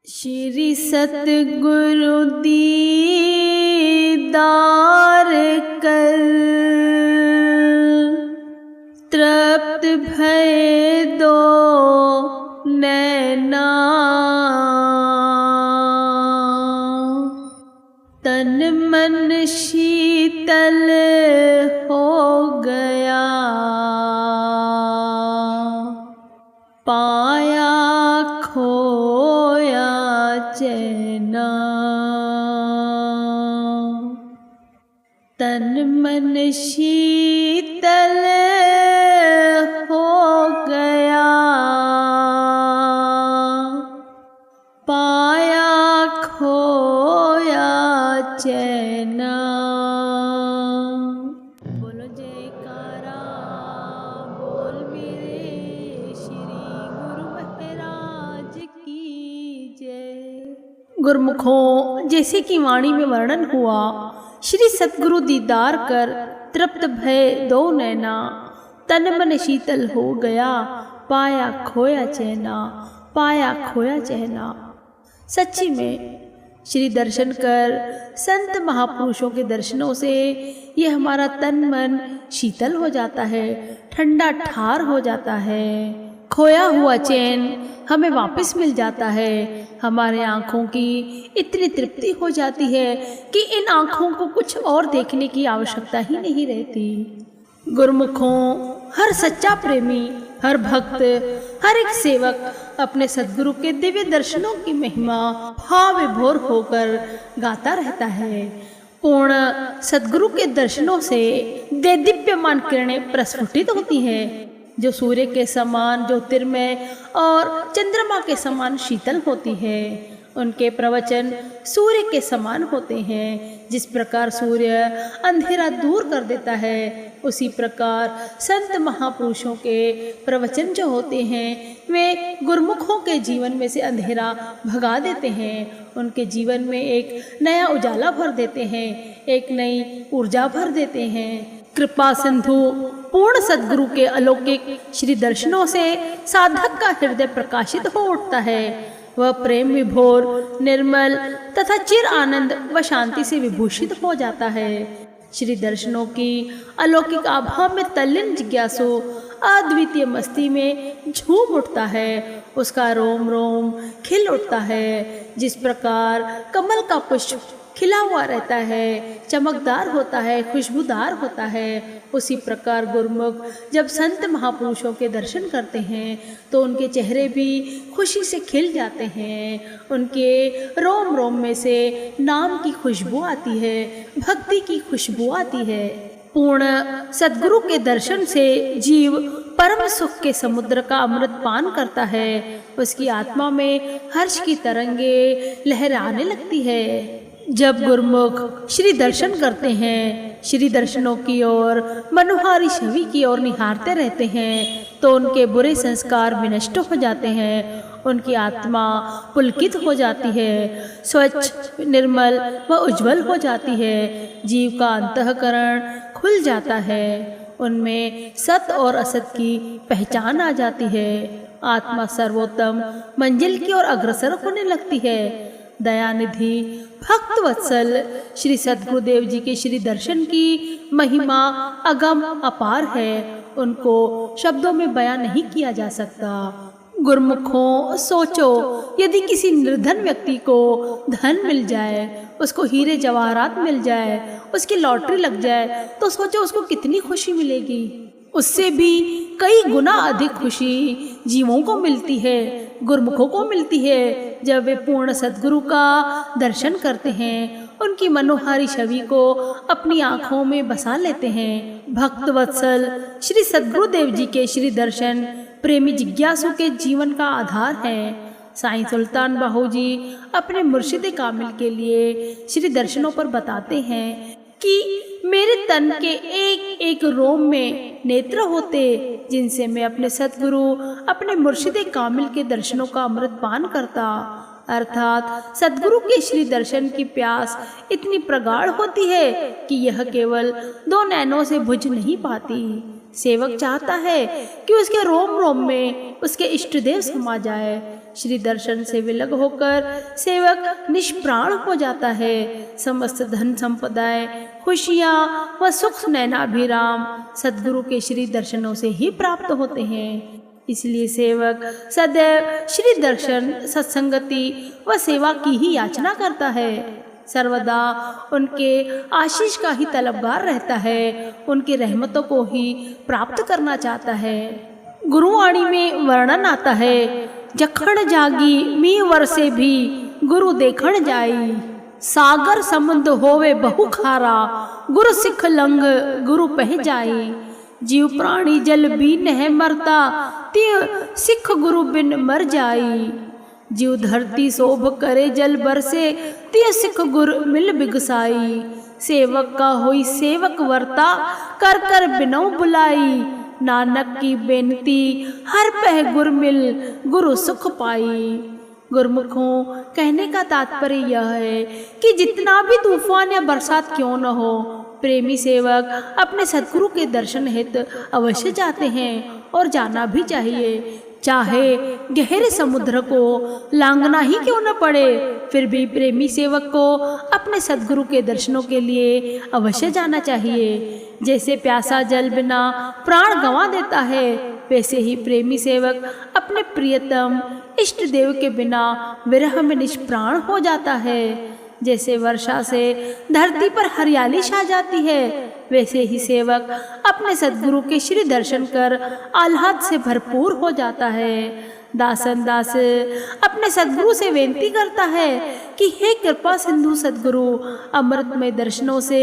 श्री सतगुरु दीदार कर तृप्त भय दो नैना, तन मन शीतल हो गया, पाया खोया चैना। तन मन शीतल हो गया, पाया खोया चैना। बोलो जयकारा बोल मेरे श्री गुरु महाराज की जय। गुरुमुखों, जैसे कि वाणी में वर्णन हुआ, श्री सतगुरु दीदार कर तृप्त भय दो नैना, तन मन शीतल हो गया, पाया खोया चैना, पाया खोया चैना। सच्ची में श्री दर्शन कर संत महापुरुषों के दर्शनों से ये हमारा तन मन शीतल हो जाता है, ठंडा ठार हो जाता है, खोया हुआ चैन हमें वापस मिल जाता है। हमारे आँखों की इतनी तृप्ति हो जाती है कि इन आँखों को कुछ और देखने की आवश्यकता ही नहीं रहती। गुरुमुखों, हर सच्चा प्रेमी, हर भक्त, हर एक सेवक अपने सद्गुरु के दिव्य दर्शनों की महिमा भाव विभोर होकर गाता रहता है। पूर्ण सद्गुरु के दर्शनों से देदीप्यमान किरणें प्रस्फुटित होती हैं, जो सूर्य के समान ज्योतिर्मय और चंद्रमा के समान शीतल होती है। उनके प्रवचन सूर्य के समान होते हैं। जिस प्रकार सूर्य अंधेरा दूर कर देता है, उसी प्रकार संत महापुरुषों के प्रवचन जो होते हैं वे गुरुमुखों के जीवन में से अंधेरा भगा देते हैं। उनके जीवन में एक नया उजाला भर देते हैं, एक नई ऊर्जा भर देते हैं। कृपा सिंधु पूर्ण सद्गुरु के अलौकिक श्री दर्शनों से साधक का हृदय प्रकाशित हो उठता है। वह प्रेम विभोर, निर्मल तथा चिर आनंद व शांति से विभूषित हो जाता है। श्री दर्शनों की अलौकिक आभा में तल्लीन जिज्ञासु अद्वितीय मस्ती में झूम उठता है। उसका रोम रोम खिल उठता है। जिस प्रकार कमल का पुष्प खिला हुआ रहता है, चमकदार होता है, खुशबूदार होता है, उसी प्रकार गुरुमुख जब संत महापुरुषों के दर्शन करते हैं तो उनके चेहरे भी खुशी से खिल जाते हैं। उनके रोम रोम में से नाम की खुशबू आती है, भक्ति की खुशबू आती है। पूर्ण सद्गुरु के दर्शन से जीव परम सुख के समुद्र का अमृत पान करता है। उसकी आत्मा में हर्ष की तरंगे लहराने लगती है। जब गुरुमुख श्री दर्शन करते हैं, श्री दर्शनों की ओर, मनोहारी छवि की ओर निहारते रहते हैं तो उनके बुरे संस्कार विनष्ट हो जाते हैं। उनकी आत्मा पुलकित हो जाती है, स्वच्छ, निर्मल व उज्जवल हो जाती है। जीव का अंतःकरण खुल जाता है। उनमें सत और असत की पहचान आ जाती है। आत्मा सर्वोत्तम मंजिल की ओर अग्रसर होने लगती है। दयानिधि भक्त वत्सल श्री सद्गुरुदेव जी के श्री दर्शन की महिमा अगम अपार है। उनको शब्दों में बयां नहीं किया जा सकता। गुरुमुखों, सोचो, यदि किसी निर्धन व्यक्ति को धन मिल जाए, उसको हीरे जवाहरात मिल जाए, उसकी लॉटरी लग जाए, तो सोचो उसको कितनी खुशी मिलेगी। उससे भी कई गुना अधिक खुशी जीवों को मिलती है, गुरुमुखों को मिलती है, जब वे पूर्ण सद्गुरु का दर्शन करते हैं, उनकी मनोहारी छवि को अपनी आँखों में बसा लेते हैं। भक्त वत्सल श्री सद्गुरुदेव जी के श्री दर्शन प्रेमी जिज्ञासु के जीवन का आधार है। साईं सुल्तान बाहू जी अपने मुर्शिद कामिल के लिए श्री दर्शनों पर बताते हैं कि मेरे तन के एक एक रोम में नेत्र होते, जिनसे मैं अपने सतगुरु, अपने मुर्शिद कामिल के दर्शनों का अमृत पान करता। अर्थात सतगुरु के श्री दर्शन की प्यास इतनी प्रगाढ़ होती है कि यह केवल दो नैनों से बुझ नहीं पाती। सेवक चाहता है कि उसके रोम रोम में उसके इष्टदेव समा जाए, श्री दर्शन से विलग होकर सेवक निष्प्राण हो जाता है। समस्त धन संपदाएं, खुशियाँ व सुख नैनाभिराम सद्गुरु के श्री दर्शनों से ही प्राप्त होते हैं। इसलिए सेवक सदैव श्री दर्शन, सत्संगति व सेवा की ही याचना करता है। सर्वदा उनके आशीष का ही तलबगार रहता है, उनकी रहमतों को ही प्राप्त करना चाहता है। गुरुवाणी में वर्णन आता है, जखण जागी मी वर्षे भी गुरु देखण जाई, सागर समुद्र होवे बहु खारा, गुरु सिख लंग गुरु पह जाई, जीव प्राणी जल बीन है मरता, त्य सिख गुरु बिन मर जाई, जीव धरती शोभ करे जल बरसे, त्य सिख गुर मिल बिगसाई, सेवक का होई सेवक वर्ता, कर कर बिनौ बुलाई, नानक की बेनती हर पह गुर मिल गुरु सुख पाई। गुरमुखों, कहने का तात्पर्य यह है कि जितना भी तूफान या बरसात क्यों न हो, प्रेमी सेवक अपने सद्गुरु के दर्शन हेतु अवश्य जाते हैं और जाना भी चाहिए। चाहे गहरे समुद्र को लांघना ही क्यों न पड़े, फिर भी प्रेमी सेवक को अपने सद्गुरु के दर्शनों के लिए अवश्य जाना चाहिए। जैसे प्यासा जल बिना प्राण गंवा देता है, वैसे ही प्रेमी सेवक अपने प्रियतम इष्ट देव के बिना विरह में निष्प्राण हो जाता है। जैसे वर्षा से धरती पर हरियाली छा जाती है, वैसे ही सेवक अपने सद्गुरु के श्री दर्शन कर आह्लाद से भरपूर हो जाता है। दासन दास अपने सद्गुरु से विनती करता है कि हे कृपा सिंधु सद्गुरु, अमृतमय दर्शनों से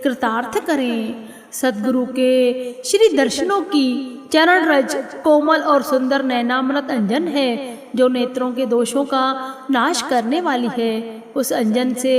कृतार्थ करें। सद्गुरु के श्री दर्शनों की चरण रज कोमल और सुंदर नैनामृत अंजन है, जो नेत्रों के दोषों का नाश करने वाली है। उस अंजन से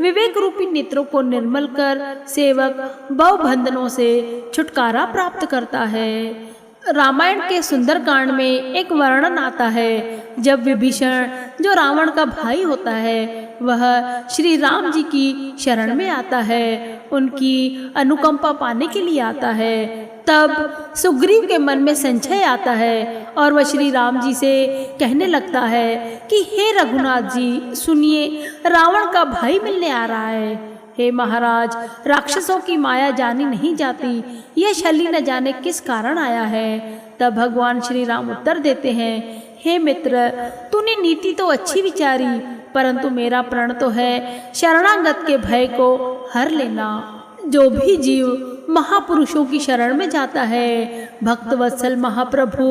विवेक रूपी नेत्रों को निर्मल कर सेवक भव बंधनों से छुटकारा प्राप्त करता है। रामायण के सुंदरकांड में एक वर्णन आता है, जब विभीषण, जो रावण का भाई होता है, वह श्री राम जी की शरण में आता है, उनकी अनुकंपा पाने के लिए आता है। तब सुग्रीव के मन में संशय आता है और वह श्री राम जी से कहने लगता है कि हे रघुनाथ जी, सुनिए, रावण का भाई मिलने आ रहा है। हे महाराज, राक्षसों की माया जानी नहीं जाती, यह शली न जाने किस कारण आया है। तब भगवान श्री राम उत्तर देते हैं, हे मित्र, तूने नीति तो अच्छी विचारी, परंतु मेरा प्रण तो है शरणागत के भय को हर लेना। जो भी जीव महापुरुषों की शरण में जाता है, भक्त वत्सल महाप्रभु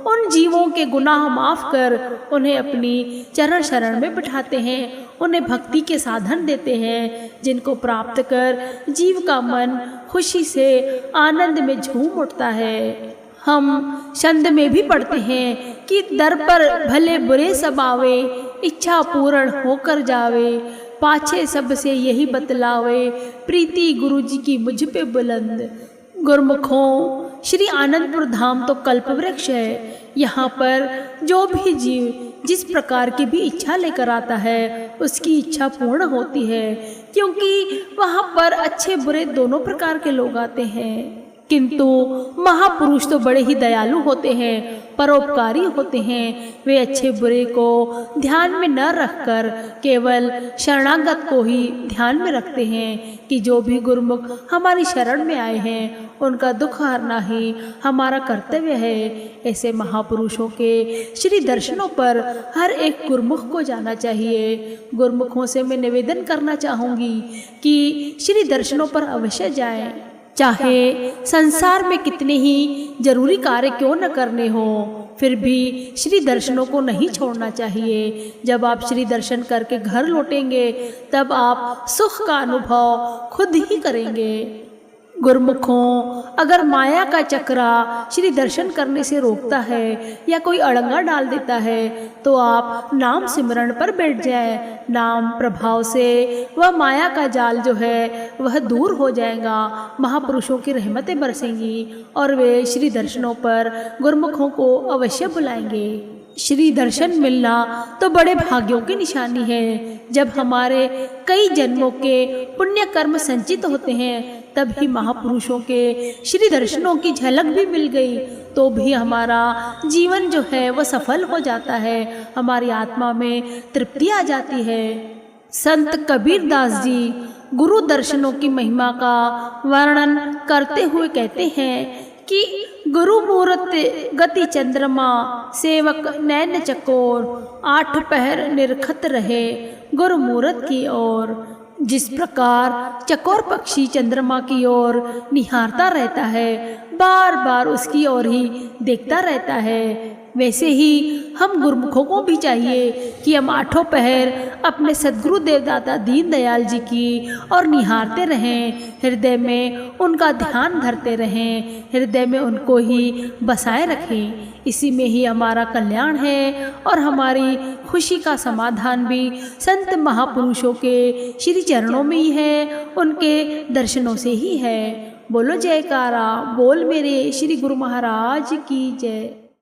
उन जीवों के गुनाह माफ कर उन्हें अपनी चरण शरण में बिठाते हैं, उन्हें भक्ति के साधन देते हैं, जिनको प्राप्त कर जीव का मन खुशी से आनंद में झूम उठता है। हम छंद में भी पढ़ते हैं कि दर पर भले बुरे सब आवे, इच्छा पूर्ण होकर जावे, पाछे सबसे यही बतलावे, प्रीति गुरु जी की मुझ पे बुलंद। गुरमुखों, श्री आनंदपुर धाम तो कल्प वृक्ष है। यहाँ पर जो भी जीव जिस प्रकार की भी इच्छा लेकर आता है, उसकी इच्छा पूर्ण होती है, क्योंकि वहाँ पर अच्छे बुरे दोनों प्रकार के लोग आते हैं। किंतु महापुरुष तो बड़े ही दयालु होते हैं, परोपकारी होते हैं। वे अच्छे बुरे को ध्यान में न रखकर केवल शरणागत को ही ध्यान में रखते हैं कि जो भी गुरुमुख हमारी शरण में आए हैं, उनका दुख हरना ही हमारा कर्तव्य है। ऐसे महापुरुषों के श्री दर्शनों पर हर एक गुरुमुख को जाना चाहिए। गुरुमुखों से मैं निवेदन करना चाहूँगी कि श्री दर्शनों पर अवश्य जाएं। चाहे संसार में कितने ही जरूरी कार्य क्यों न करने हो, फिर भी श्री दर्शनों को नहीं छोड़ना चाहिए। जब आप श्री दर्शन करके घर लौटेंगे, तब आप सुख का अनुभव खुद ही करेंगे। गुरमुखों, अगर माया का चक्रा श्री दर्शन करने से रोकता है या कोई अड़ंगा डाल देता है, तो आप नाम सिमरण पर बैठ जाए। नाम प्रभाव से वह माया का जाल जो है वह दूर हो जाएगा। महापुरुषों की रहमतें बरसेंगी और वे श्री दर्शनों पर गुरमुखों को अवश्य बुलाएंगे। श्री दर्शन मिलना तो बड़े भाग्यों की निशानी है। जब हमारे कई जन्मों के पुण्य कर्म संचित होते हैं तभी महापुरुषों के श्री दर्शनों की झलक भी मिल गई तो भी हमारा जीवन जो है वह सफल हो जाता है, हमारी आत्मा में तृप्ति आ जाती है। संत कबीर दास जी गुरु दर्शनों की महिमा का वर्णन करते हुए कहते हैं कि गुरु मूरत गति चंद्रमा, सेवक नैन चकोर, 8 पहर निरखत रहे गुरु मूरत की ओर। जिस प्रकार चकोर पक्षी चंद्रमा की ओर निहारता रहता है, बार बार उसकी ओर ही देखता रहता है, वैसे ही हम गुरुमुखों को भी चाहिए कि हम 8 पहर अपने सद्गुरु देवदाता दीनदयाल जी की और निहारते रहें, हृदय में उनका ध्यान धरते रहें, हृदय में उनको ही बसाए रखें। इसी में ही हमारा कल्याण है और हमारी खुशी का समाधान भी संत महापुरुषों के श्री चरणों में ही है, उनके दर्शनों से ही है। बोलो जयकारा, बोल मेरे श्री गुरु महाराज की जय।